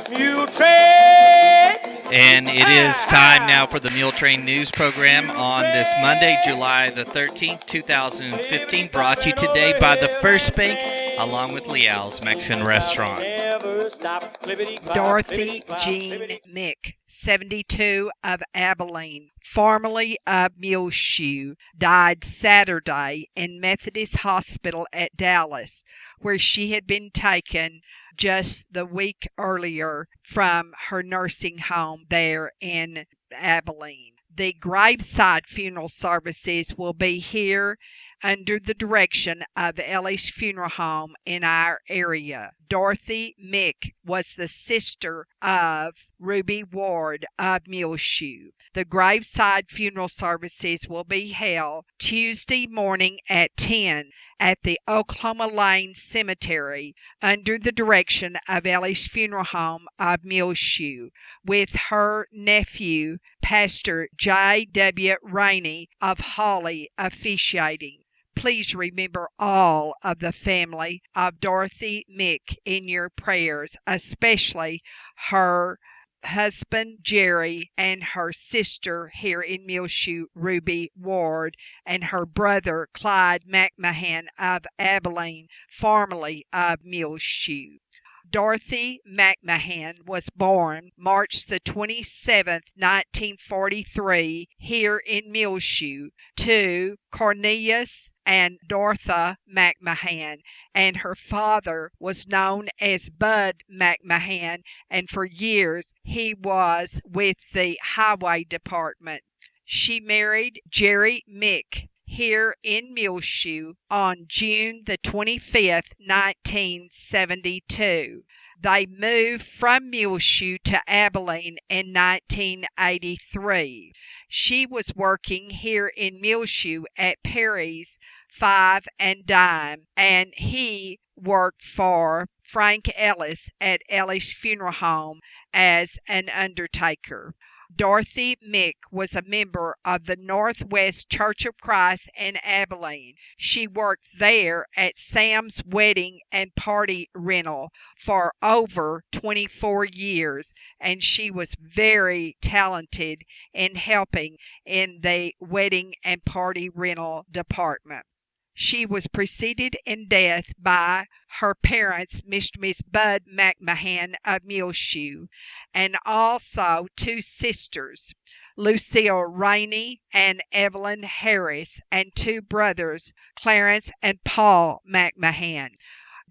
Muletrain. And it is time now for the Muletrain News Program on this Monday, July the 13th, 2015, brought to you today by the First Bank, along with Liao's Mexican Restaurant. Dorothy Jean Mick, 72, of Abilene, formerly of Muleshoe, died Saturday in Methodist Hospital at Dallas, where she had been taken just the week earlier from her nursing home there in Abilene. The graveside funeral services will be here under the direction of Ellie's Funeral Home in our area. Dorothy Mick was the sister of Ruby Ward of Muleshoe. The graveside funeral services will be held Tuesday morning at 10 at the Oklahoma Lane Cemetery under the direction of Ellie's Funeral Home of Muleshoe, with her nephew, Pastor J.W. Rainey of Hawley, officiating. Please remember all of the family of Dorothy Mick in your prayers, especially her husband Jerry and her sister here in Muleshoe, Ruby Ward, and her brother Clyde McMahon of Abilene, formerly of Muleshoe. Dorothy McMahon was born March the 27th, 1943, here in Muleshoe, to Cornelius and Dorotha McMahon, and her father was known as Bud McMahon, and for years he was with the Highway Department. She married Jerry Mick here in Muleshoe on June the 25th, 1972. They moved from Muleshoe to Abilene in 1983. She was working here in Muleshoe at Perry's Five and Dime, and he worked for Frank Ellis at Ellis Funeral Home as an undertaker. Dorothy Mick was a member of the Northwest Church of Christ in Abilene. She worked there at Sam's Wedding and Party Rental for over 24 years, and she was very talented in helping in the wedding and party rental department. She was preceded in death by her parents, Mr. and Miss Bud McMahon of Muleshoe, and also two sisters, Lucille Rainey and Evelyn Harris, and two brothers, Clarence and Paul McMahon.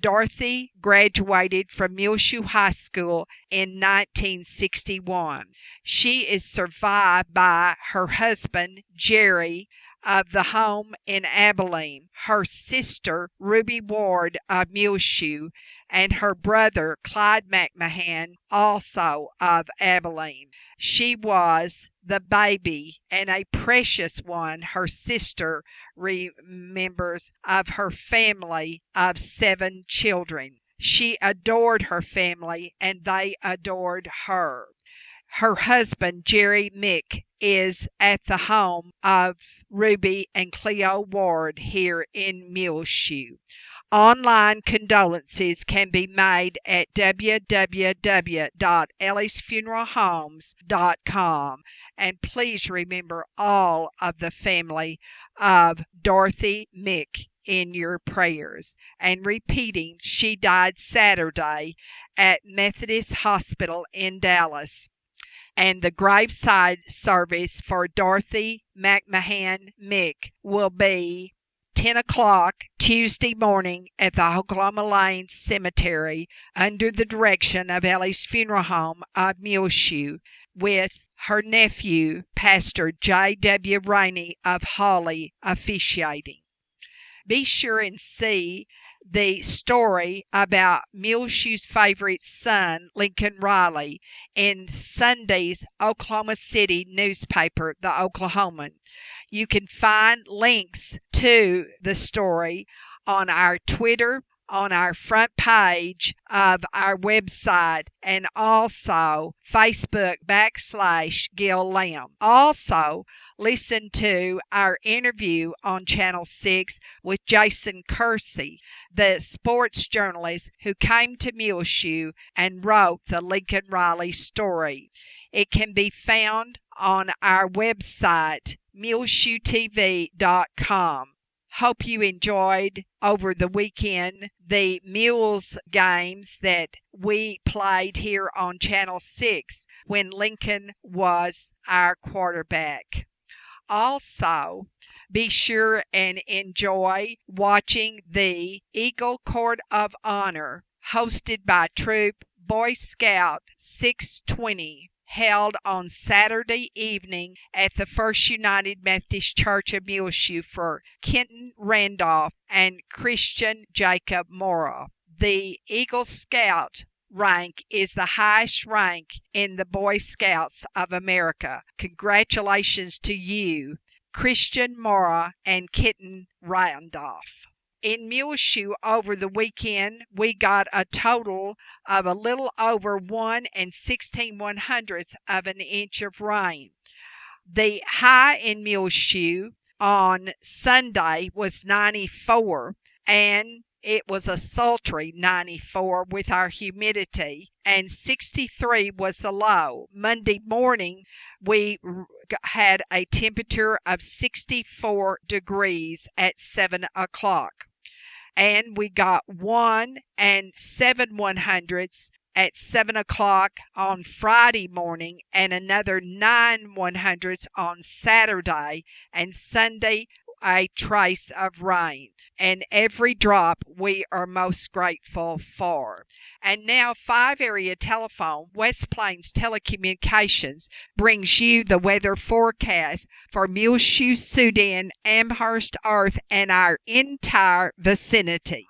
Dorothy graduated from Muleshoe High School in 1961. She is survived by her husband, Jerry, of the home in Abilene, her sister Ruby Ward of Muleshoe, and her brother Clyde McMahon, also of Abilene. She was the baby and a precious one, her sister remembers, of her family of 7 children. She adored her family and they adored her. Her husband, Jerry Mick, is at the home of Ruby and Cleo Ward here in Muleshoe. Online condolences can be made at www.ellisfuneralhomes.com. And please remember all of the family of Dorothy Mick in your prayers. And repeating, she died Saturday at Methodist Hospital in Dallas. And the graveside service for Dorothy McMahon Mick will be 10 o'clock Tuesday morning at the Oklahoma Lane Cemetery under the direction of Ellie's Funeral Home of Muleshoe, with her nephew, Pastor J.W. Rainey of Hawley, officiating. Be sure and see the story about Muleshoe's favorite son, Lincoln Riley, in Sunday's Oklahoma City newspaper, The Oklahoman. You can find links to the story on our Twitter, on our front page of our website, and also Facebook /Gil Lamb. Also, listen to our interview on Channel 6 with Jason Kersey, the sports journalist who came to Muleshoe and wrote the Lincoln Riley story. It can be found on our website, muleshoetv.com. Hope you enjoyed over the weekend the Mules games that we played here on Channel 6 when Lincoln was our quarterback. Also, be sure and enjoy watching the Eagle Court of Honor hosted by Troop Boy Scout 620, held on Saturday evening at the First United Methodist Church of Muleshoe for Kenton Randolph and Christian Jacob Mora. The Eagle Scout rank is the highest rank in the Boy Scouts of America. Congratulations to you, Christian Mora and Kenton Randolph. In Muleshoe over the weekend, we got a total of a little over 1 16/100 of an inch of rain. The high in Muleshoe on Sunday was 94, and it was a sultry 94 with our humidity, and 63 was the low. Monday morning, we had a temperature of 64 degrees at 7 o'clock. And we got 1 7/100 at 7 o'clock on Friday morning, and another 9/100 on Saturday, and Sunday a trace of rain. And every drop we are most grateful for. And now 5 Area Telephone, West Plains Telecommunications, brings you the weather forecast for Muleshoe, Sudan, Amherst, Earth, and our entire vicinity.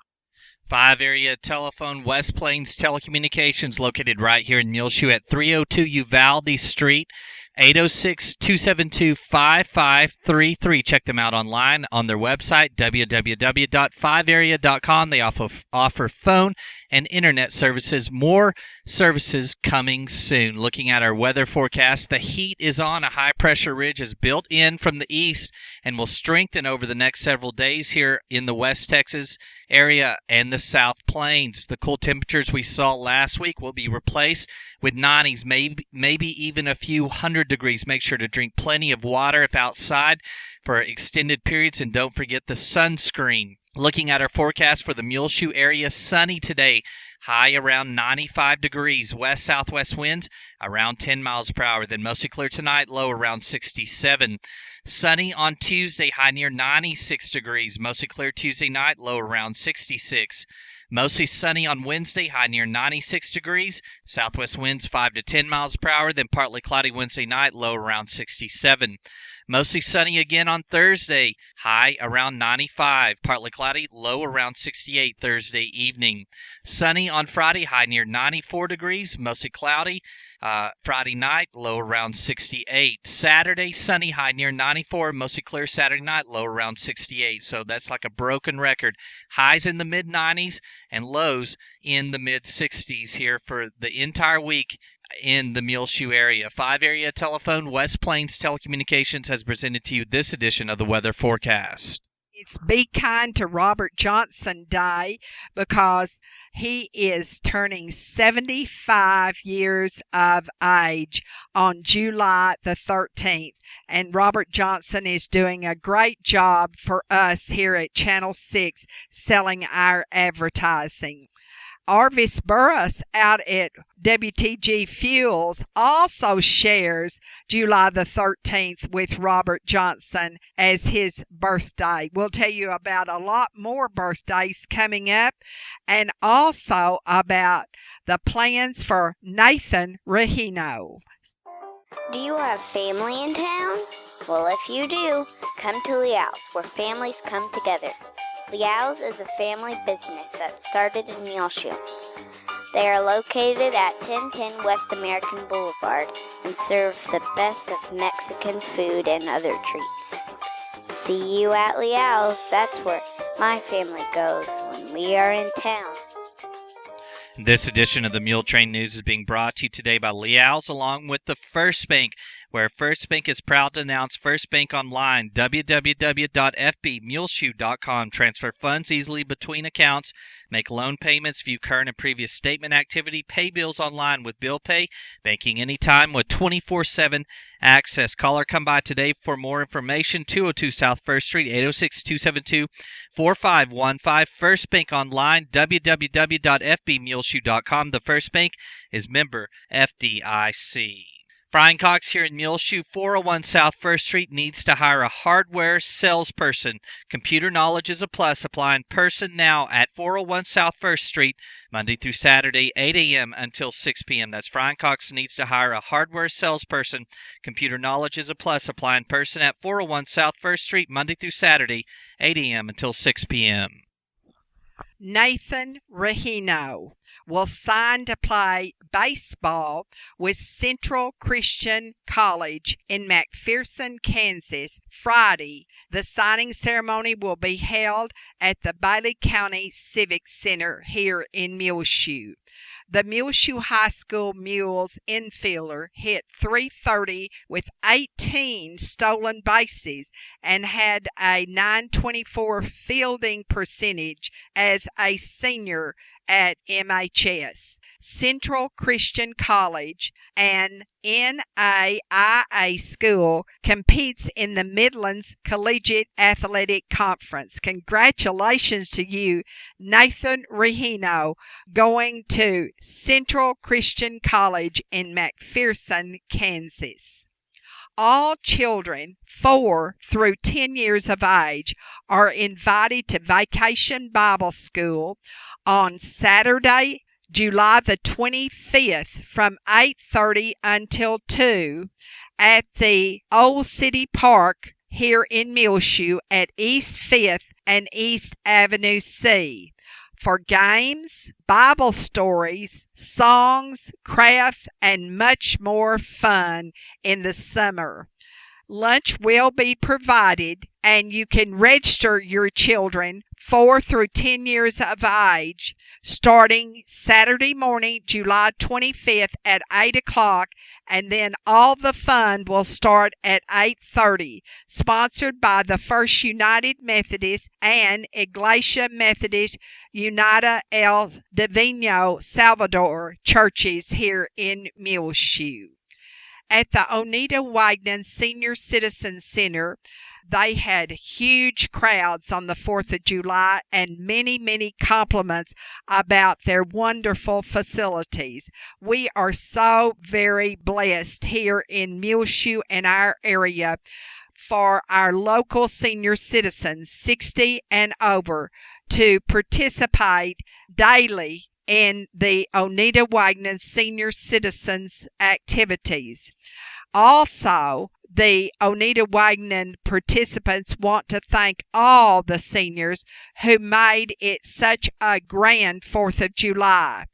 5 Area Telephone, West Plains Telecommunications, located right here in Muleshoe at 302 Uvalde Street, 806-272-5533. Check them out online on their website, www.5area.com. They offer phone and internet services. More services coming soon. Looking at our weather forecast, the heat is on. A high-pressure ridge is built in from the east and will strengthen over the next several days here in the West Texas area and the South Plains. The cool temperatures we saw last week will be replaced with 90s, maybe even a few 100 degrees. Make sure to drink plenty of water if outside for extended periods, and don't forget the sunscreen. Looking at our forecast for the Muleshoe area, sunny today, high around 95 degrees, west-southwest winds around 10 miles per hour. Then mostly clear tonight, low around 67. Sunny on Tuesday, high near 96 degrees, mostly clear Tuesday night, low around 66. Mostly sunny on Wednesday, high near 96 degrees, southwest winds 5 to 10 miles per hour, then partly cloudy Wednesday night, low around 67. Mostly sunny again on Thursday, high around 95, partly cloudy, low around 68 Thursday evening. Sunny on Friday, high near 94 degrees, mostly cloudy. Friday night, low around 68. Saturday, sunny, high near 94, mostly clear Saturday night, low around 68. So that's like a broken record. Highs in the mid-90s and lows in the mid-60s here for the entire week in the Muleshoe area. 5 Area Telephone, West Plains Telecommunications has presented to you this edition of the weather forecast. It's Be Kind to Robert Johnson Day because he is turning 75 years of age on July the 13th. And Robert Johnson is doing a great job for us here at Channel 6 selling our advertising. Arvis Burris out at WTG Fuels also shares July the 13th with Robert Johnson as his birthday. We'll tell you about a lot more birthdays coming up and also about the plans for Nathan Rahino. Do you have family in town? Well, if you do, come to Leal's, where families come together. Leal's is a family business that started in Muleshoe. They are located at 1010 West American Boulevard and serve the best of Mexican food and other treats. See you at Leal's. That's where my family goes when we are in town. This edition of the Muletrain News is being brought to you today by Leal's, along with the First Bank, where First Bank is proud to announce First Bank Online, www.fbmuleshoe.com. Transfer funds easily between accounts, make loan payments, view current and previous statement activity, pay bills online with Bill Pay, banking anytime with 24/7 access. Call or come by today for more information. 202 South First Street, 806-272-4515. First Bank Online, www.fbmuleshoe.com. The First Bank is member FDIC. Brian Cox here in Muleshoe, 401 South First Street, needs to hire a hardware salesperson. Computer knowledge is a plus. Apply in person now at 401 South First Street, Monday through Saturday, 8 a.m. until 6 p.m. That's Brian Cox needs to hire a hardware salesperson. Computer knowledge is a plus. Apply in person at 401 South First Street, Monday through Saturday, 8 a.m. until 6 p.m. Nathan Rahino will sign to play baseball with Central Christian College in McPherson, Kansas, Friday. The signing ceremony will be held at the Bailey County Civic Center here in Muleshoe. The Muleshoe High School Mules infielder hit .330 with 18 stolen bases and had a .924 fielding percentage as a senior at MHS. Central Christian College, an NAIA school, competes in the Midlands Collegiate Athletic Conference. Congratulations to you, Nathan Rahino, going to Central Christian College in McPherson, Kansas. All children 4 through 10 years of age are invited to Vacation Bible School on Saturday, July the 25th from 8:30 until 2 at the Old City Park here in Muleshoe at East 5th and East Avenue C. For games, Bible stories, songs, crafts, and much more fun in the summer. Lunch will be provided, and you can register your children 4 through 10 years of age starting Saturday morning, July 25th at 8 o'clock, and then all the fun will start at 8:30. Sponsored by the First United Methodist and Iglesia Methodist Unida El Divino Salvador churches here in Muleshoe. At the Oneida Wagner Senior Citizen Center, they had huge crowds on the 4th of July and many, many compliments about their wonderful facilities. We are so very blessed here in Muleshoe and our area for our local senior citizens 60 and over to participate daily in the Oneida Wagner Senior Citizens activities. Also, the Oneida Wagner participants want to thank all the seniors who made it such a grand 4th of July,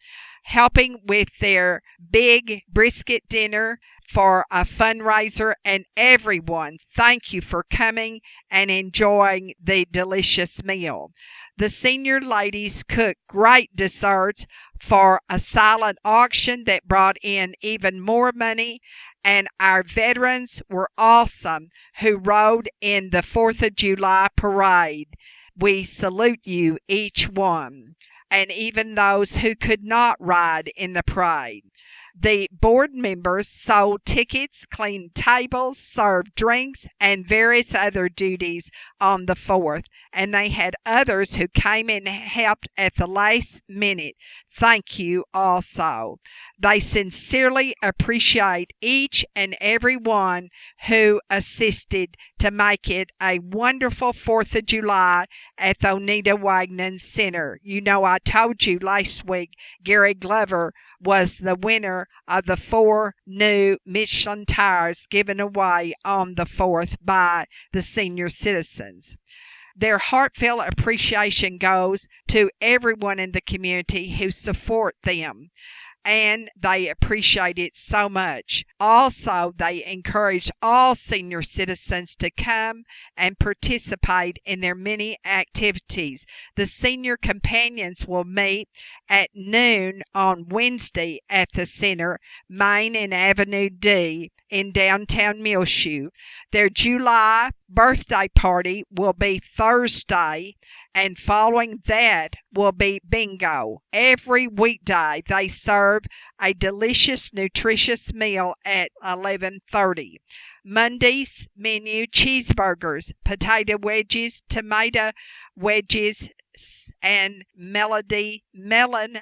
helping with their big brisket dinner for a fundraiser. And everyone, thank you for coming and enjoying the delicious meal. The senior ladies cooked great desserts for a silent auction that brought in even more money. And our veterans were awesome who rode in the 4th of July parade. We salute you, each one, and even those who could not ride in the parade. The board members sold tickets, cleaned tables, served drinks, and various other duties on the 4th, and they had others who came and helped at the last minute. Thank you also. They sincerely appreciate each and every one who assisted to make it a wonderful 4th of July at the Oneida Wagner Center. You know, I told you last week Gary Glover was the winner of the 4 new Michelin tires given away on the 4th by the senior citizens. Their heartfelt appreciation goes to everyone in the community who support them. and they appreciate it so much. Also, they encourage all senior citizens to come and participate in their many activities. The senior companions will meet at noon on Wednesday at the center, Main and Avenue D in downtown Muleshoe. Their July birthday party will be Thursday, and following that will be bingo. Every weekday they serve a delicious, nutritious meal at 11:30. Monday's menu: cheeseburgers, potato wedges, tomato wedges, and melon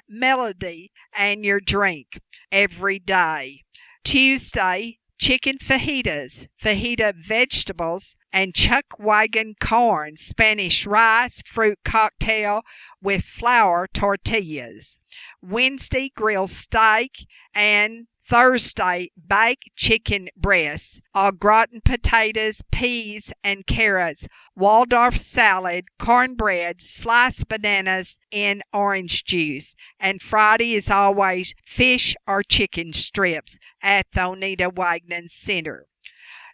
melody, and your drink every day. Tuesday, chicken fajitas, fajita vegetables, and chuck wagon corn, Spanish rice, fruit cocktail with flour tortillas. Wednesday, grilled steak, and Thursday, baked chicken breasts, au gratin potatoes, peas, and carrots, Waldorf salad, cornbread, sliced bananas, and orange juice. And Friday is always fish or chicken strips at the Oneida Wagner Center.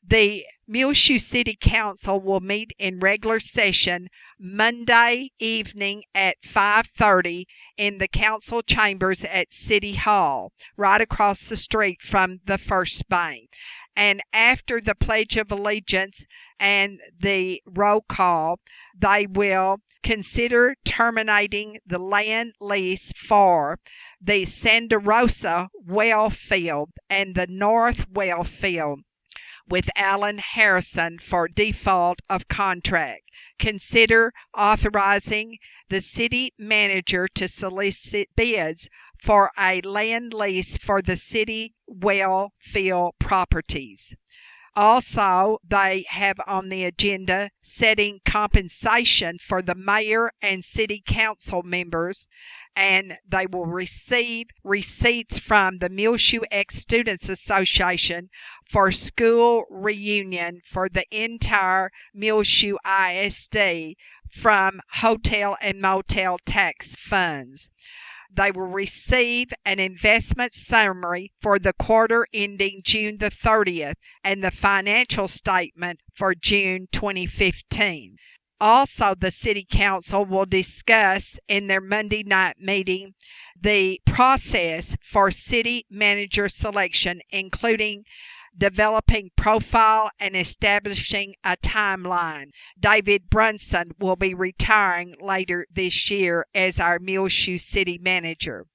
The Muleshoe City Council will meet in regular session Monday evening at 5:30 in the council chambers at City Hall, right across the street from the First Bank. And after the Pledge of Allegiance and the roll call, they will consider terminating the land lease for the Santa Rosa well field and the North well field with Alan Harrison for default of contract. Consider authorizing the city manager to solicit bids for a land lease for the city well field properties. Also, they have on the agenda setting compensation for the mayor and city council members, and they will receive receipts from the Muleshoe Ex-Students Association for school reunion for the entire Muleshoe ISD from hotel and motel tax funds. They will receive an investment summary for the quarter ending June the 30th and the financial statement for June 2015. Also, the City Council will discuss in their Monday night meeting the process for city manager selection, including developing profile and establishing a timeline. David Brunson will be retiring later this year as our Muleshoe City Manager.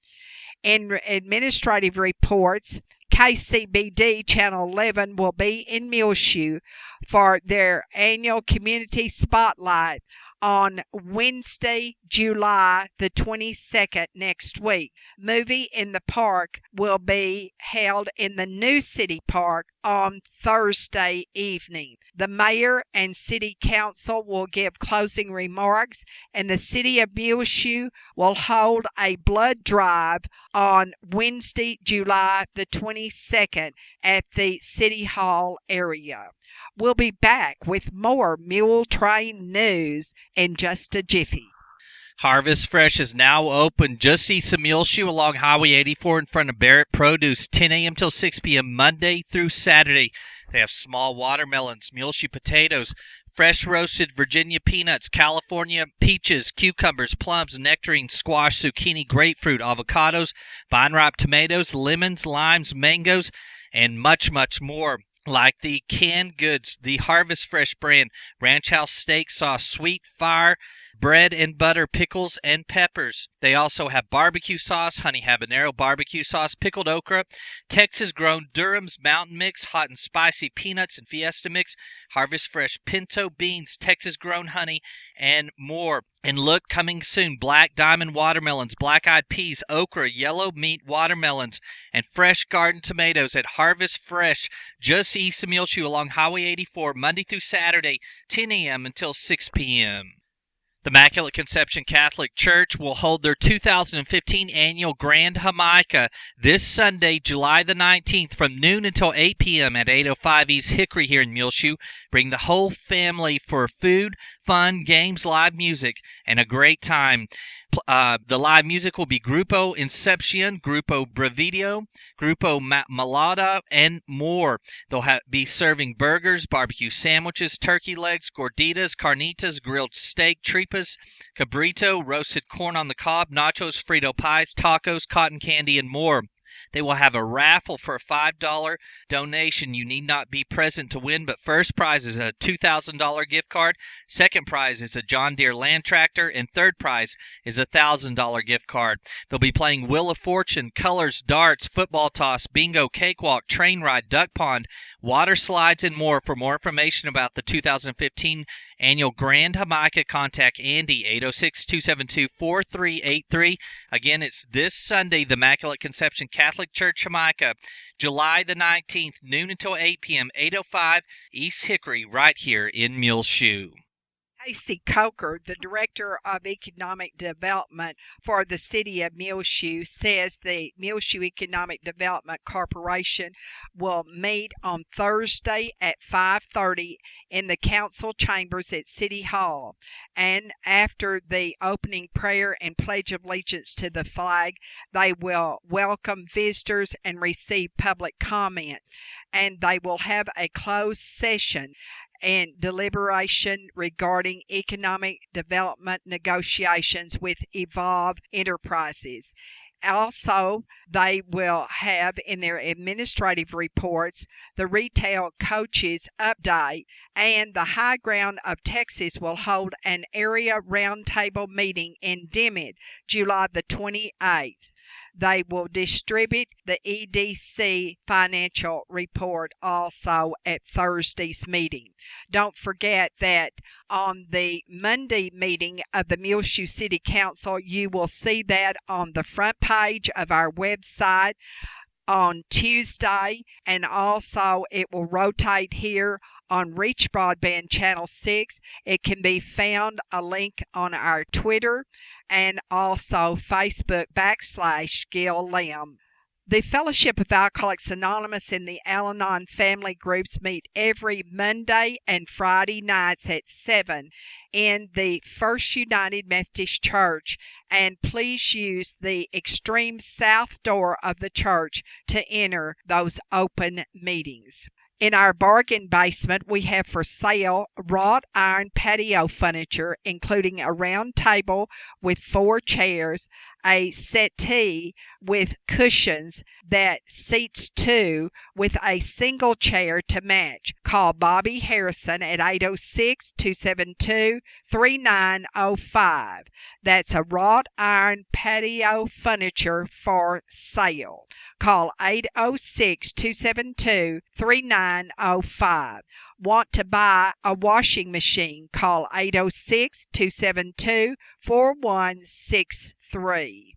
In administrative reports, KCBD Channel 11 will be in Muleshoe for their annual community spotlight on Wednesday, July the 22nd next week. Movie in the Park will be held in the new City Park on Thursday evening. The mayor and city council will give closing remarks, and the city of Muleshoe will hold a blood drive on Wednesday, July the 22nd at the City Hall area. We'll be back with more Muletrain news in just a jiffy. Harvest Fresh is now open just east of Muleshoe along Highway 84 in front of Barrett Produce, 10 a.m. till 6 p.m. Monday through Saturday. They have small watermelons, Muleshoe potatoes, fresh roasted Virginia peanuts, California peaches, cucumbers, plums, nectarines, squash, zucchini, grapefruit, avocados, vine-ripe tomatoes, lemons, limes, mangoes, and much, much more. Like the canned goods, the Harvest Fresh brand, Ranch House steak sauce, sweet fire, bread and butter, pickles, and peppers. They also have barbecue sauce, honey habanero barbecue sauce, pickled okra, Texas-grown Durham's Mountain Mix, hot and spicy peanuts and Fiesta Mix, Harvest Fresh pinto beans, Texas-grown honey, and more. And look, coming soon, black diamond watermelons, black-eyed peas, okra, yellow meat watermelons, and fresh garden tomatoes at Harvest Fresh, just east of Muleshoe along Highway 84, Monday through Saturday, 10 a.m. until 6 p.m. The Immaculate Conception Catholic Church will hold their 2015 annual Grand Jamaica this Sunday, July the 19th, from noon until 8 p.m. at 805 East Hickory here in Muleshoe. Bring the whole family for food, fun, games, live music, and a great time. The live music will be Grupo Incepcion, Grupo Bravidio, Grupo Malada, and more. They'll be serving burgers, barbecue sandwiches, turkey legs, gorditas, carnitas, grilled steak, tripas, cabrito, roasted corn on the cob, nachos, Frito pies, tacos, cotton candy, and more. They will have a raffle for a $5 donation. You need not be present to win, but first prize is a $2,000 gift card. Second prize is a John Deere land tractor, and third prize is a $1,000 gift card. They'll be playing Wheel of Fortune, colors, darts, football toss, bingo, cakewalk, train ride, duck pond, water slides, and more. For more information about the 2015 annual Grand Jamaica, contact Andy, 806-272-4383. Again, it's this Sunday, the Immaculate Conception Catholic Church, Jamaica, July the 19th, noon until 8 p.m., 805 East Hickory, right here in Muleshoe. Casey Coker, the Director of Economic Development for the City of Muleshoe, says the Muleshoe Economic Development Corporation will meet on Thursday at 5:30 in the council chambers at City Hall. And after the opening prayer and pledge of allegiance to the flag, they will welcome visitors and receive public comment. And they will have a closed session and deliberation regarding economic development negotiations with Evolve Enterprises. Also, they will have in their administrative reports the retail coaches update, and the High Ground of Texas will hold an area roundtable meeting in Dimmitt, July the 28th. They will distribute the EDC financial report also at Thursday's meeting. Don't forget that on the Monday meeting of the Muleshoe City Council, you will see that on the front page of our website on Tuesday, and also it will rotate here on Reach Broadband Channel 6. It can be found a link on our Twitter and also Facebook /Gil Lim. The Fellowship of Alcoholics Anonymous and the Al-Anon family groups meet every Monday and Friday nights at 7 in the First United Methodist Church, and please use the extreme south door of the church to enter those open meetings. In our bargain basement, we have for sale wrought iron patio furniture, including a round table with 4 chairs, a settee with cushions that seats 2 with a single chair to match. Call Bobby Harrison at 806-272-3905. That's a wrought iron patio furniture for sale. Call 806-272-3905. Want to buy a washing machine? Call 806-272-4163.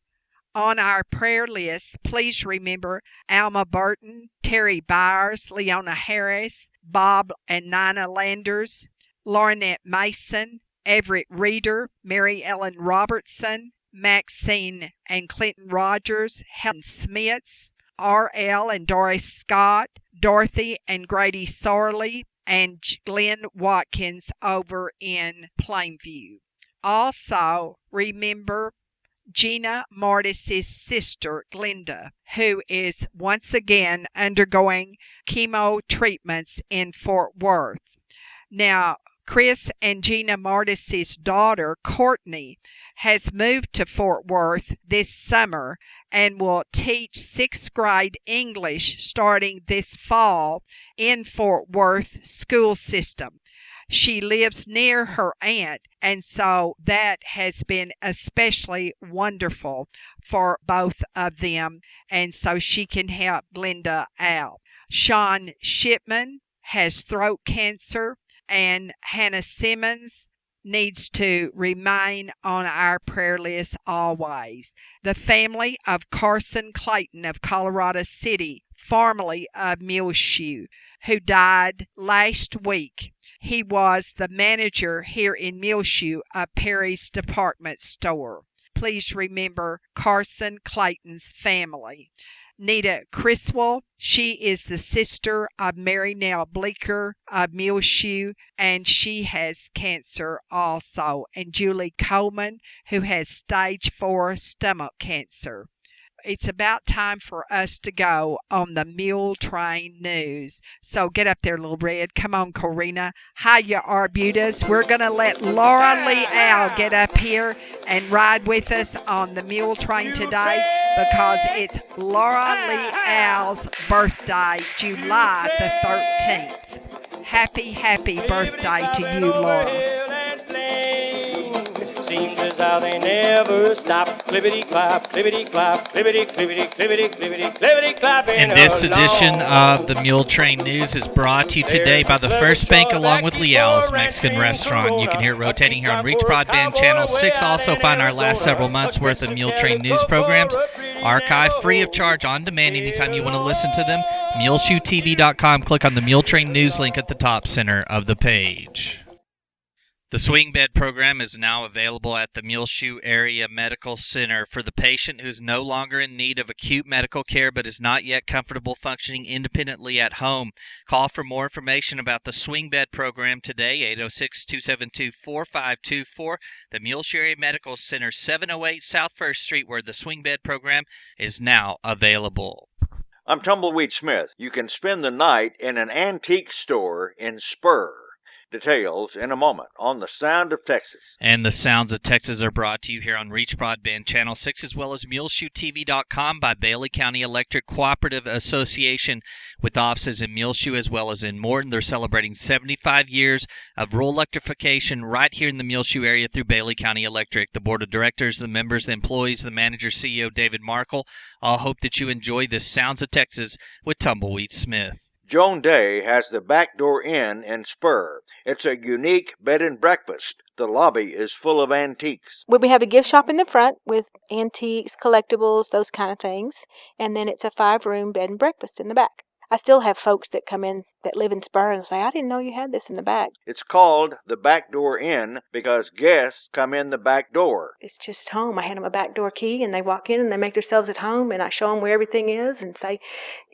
On our prayer list, please remember Alma Burton, Terry Byers, Leona Harris, Bob and Nina Landers, Laurinette Mason, Everett Reeder, Mary Ellen Robertson, Maxine and Clinton Rogers, Helen Smits, R.L. and Doris Scott, Dorothy and Grady Sorley, and Glenn Watkins over in Plainview. Also, remember Gina Martis's sister, Glenda, who is once again undergoing chemo treatments in Fort Worth. Now, Chris and Gina Martis's daughter, Courtney, has moved to Fort Worth this summer and will teach 6th grade English starting this fall in Fort Worth school system. She lives near her aunt, and so that has been especially wonderful for both of them, and so she can help Glenda out. Sean Shipman has throat cancer, and Hannah Simmons needs to remain on our prayer list always. The family of Carson Clayton of Colorado City, formerly of Muleshoe, who died last week. He was the manager here in Muleshoe of Perry's Department Store. Please remember Carson Clayton's family. Nita Criswell. She is the sister of Mary Nell Bleeker of Muleshoe, and she has cancer also. And Julie Coleman, who has stage 4 stomach cancer. It's about time for us to go on the Muletrain News. So get up there, Little Red. Come on, Corina. Hiya, Arbutus. We're going to let Laura Lee Owl get up here and ride with us on the Muletrain today because it's Laura Lee Owl's birthday, July the 13th. Happy birthday to you, Laura. Seems as how they never stop. Clippity-clap, clippity-clap, clippity-clippity, clippity-clippity, clippity-clapping. And this edition of the Muletrain News is brought to you today by the First Bank along with Leal's Mexican Restaurant. You can hear it rotating here on Reach Broadband Channel 6. Also find our last several months' worth of Muletrain News programs archived free of charge on demand anytime you want to listen to them. MuleshoeTV.com. Click on the Muletrain News link at the top center of the page. The swing bed program is now available at the Muleshoe Area Medical Center for the patient who is no longer in need of acute medical care but is not yet comfortable functioning independently at home. Call for more information about the swing bed program today, 806-272-4524. The Muleshoe Area Medical Center, 708 South 1st Street, where the swing bed program is now available. I'm Tumbleweed Smith. You can spend the night in an antique store in Spur. Details in a moment on The Sound of Texas. And the Sounds of Texas are brought to you here on Reach Broadband Channel 6 as well as MuleshoeTV.com by Bailey County Electric Cooperative Association with offices in Muleshoe as well as in Morton. They're celebrating 75 years of rural electrification right here in the Muleshoe area through Bailey County Electric. The board of directors, the members, the employees, the manager, CEO David Markle all hope that you enjoy the Sounds of Texas with Tumbleweed Smith. Joan Day has the Backdoor Inn in Spur. It's a unique bed and breakfast. The lobby is full of antiques. We have a gift shop in the front with antiques, collectibles, those kind of things. And then it's a 5-room bed and breakfast in the back. I still have folks that come in that live in Spur and say, I didn't know you had this in the back. It's called the Backdoor Inn because guests come in the back door. It's just home. I hand them a back door key and they walk in and they make themselves at home and I show them where everything is and say,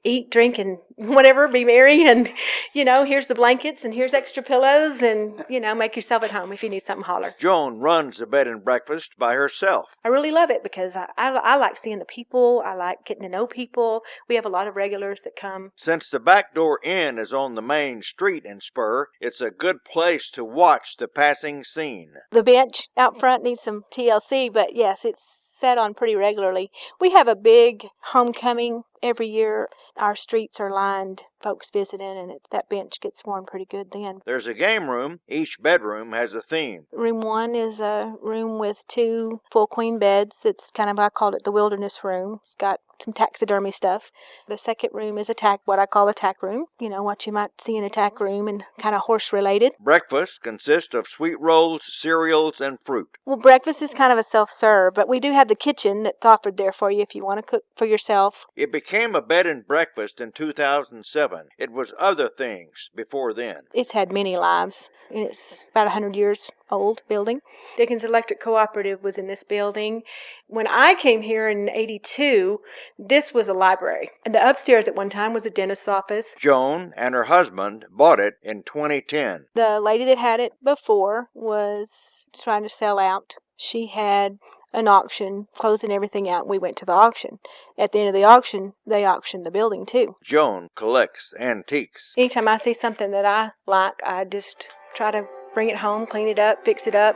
eat, drink, and whatever, be merry, and, here's the blankets, and here's extra pillows, and, make yourself at home. If you need something, holler. Joan runs the bed and breakfast by herself. I really love it because I like seeing the people. I like getting to know people. We have a lot of regulars that come. Since the Backdoor Inn is on the main street in Spur, it's a good place to watch the passing scene. The bench out front needs some TLC, but yes, it's set on pretty regularly. We have a big homecoming every year. Our streets are lined, folks visiting, and that bench gets worn pretty good then. There's a game room. Each bedroom has a theme. Room 1 is a room with 2 full queen beds. It's kind of, I call it the wilderness room. It's got some taxidermy stuff. The second room is what I call a tack room. What you might see in a tack room and kind of horse related. Breakfast consists of sweet rolls, cereals, and fruit. Well, breakfast is kind of a self-serve, but we do have the kitchen that's offered there for you if you want to cook for yourself. It became a bed and breakfast in 2007. It was other things before then. It's had many lives, and it's about 100 years old building. Dickens Electric Cooperative was in this building. When I came here in 82, this was a library. And the upstairs at one time was a dentist's office. Joan and her husband bought it in 2010. The lady that had it before was trying to sell out. She had an auction, closing everything out. We went to the auction. At the end of the auction, they auctioned the building too. Joan collects antiques. Anytime I see something that I like, I just try to bring it home, clean it up, fix it up.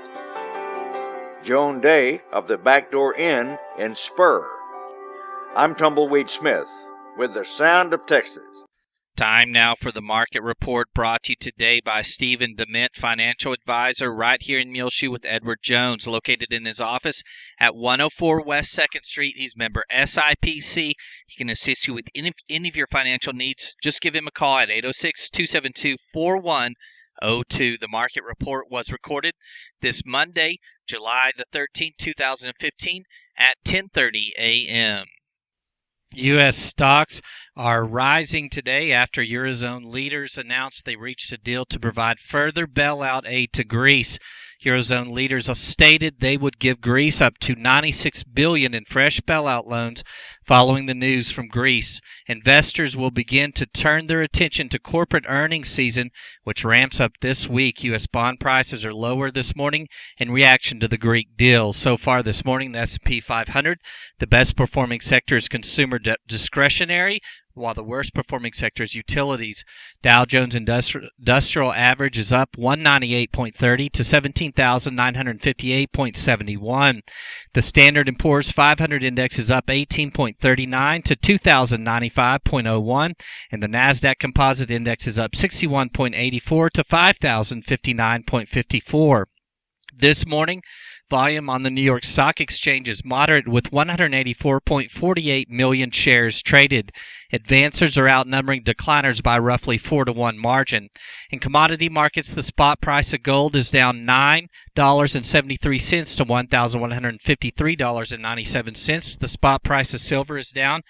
Joan Day of the Backdoor Inn in Spur. I'm Tumbleweed Smith with the Sound of Texas. Time now for the market report brought to you today by Stephen DeMint, financial advisor right here in Muleshoe with Edward Jones, located in his office at 104 West 2nd Street. He's member SIPC. He can assist you with any of your financial needs. Just give him a call at 806-272-4102. The market report was recorded this Monday, July the 13th, 2015 at 10:30 a.m. U.S. stocks are rising today after Eurozone leaders announced they reached a deal to provide further bailout aid to Greece. Eurozone leaders stated they would give Greece up to $96 billion in fresh bailout loans following the news from Greece. Investors will begin to turn their attention to corporate earnings season, which ramps up this week. U.S. bond prices are lower this morning in reaction to the Greek deal. So far this morning, the S&P 500, the best performing sector is consumer discretionary, while the worst performing sector is utilities. Dow Jones Industrial Average is up 198.30 to 17,958.71. The Standard & Poor's 500 Index is up 18.39 to 2,095.01, and the Nasdaq Composite Index is up 61.84 to 5,059.54. This morning, volume on the New York Stock Exchange is moderate with 184.48 million shares traded. Advancers are outnumbering decliners by roughly 4-to-1 margin. In commodity markets, the spot price of gold is down $9.73 to $1,153.97. The spot price of silver is down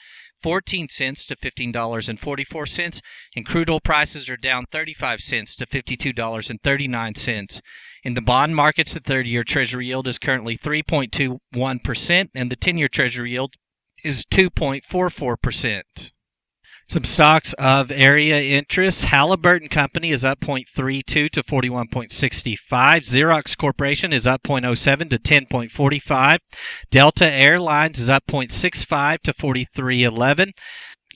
14 cents to $15.44, and crude oil prices are down 35 cents to $52.39. In the bond markets, the 30-year Treasury yield is currently 3.21%, and the 10-year Treasury yield is 2.44%. Some stocks of area interest. Halliburton Company is up 0.32 to 41.65. Xerox Corporation is up 0.07 to 10.45. Delta Airlines is up 0.65 to 43.11.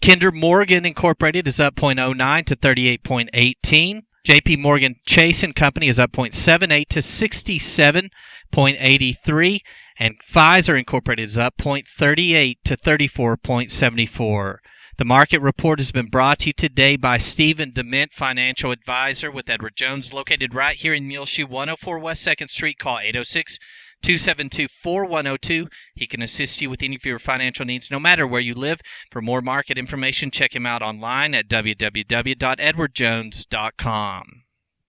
Kinder Morgan Incorporated is up 0.09 to 38.18. JP Morgan Chase & Company is up 0.78 to 67.83. And Pfizer Incorporated is up 0.38 to 34.74. The market report has been brought to you today by Stephen DeMint, financial advisor with Edward Jones, located right here in Muleshoe, 104 West 2nd Street. Call 806-272-4102. He can assist you with any of your financial needs, no matter where you live. For more market information, check him out online at www.edwardjones.com.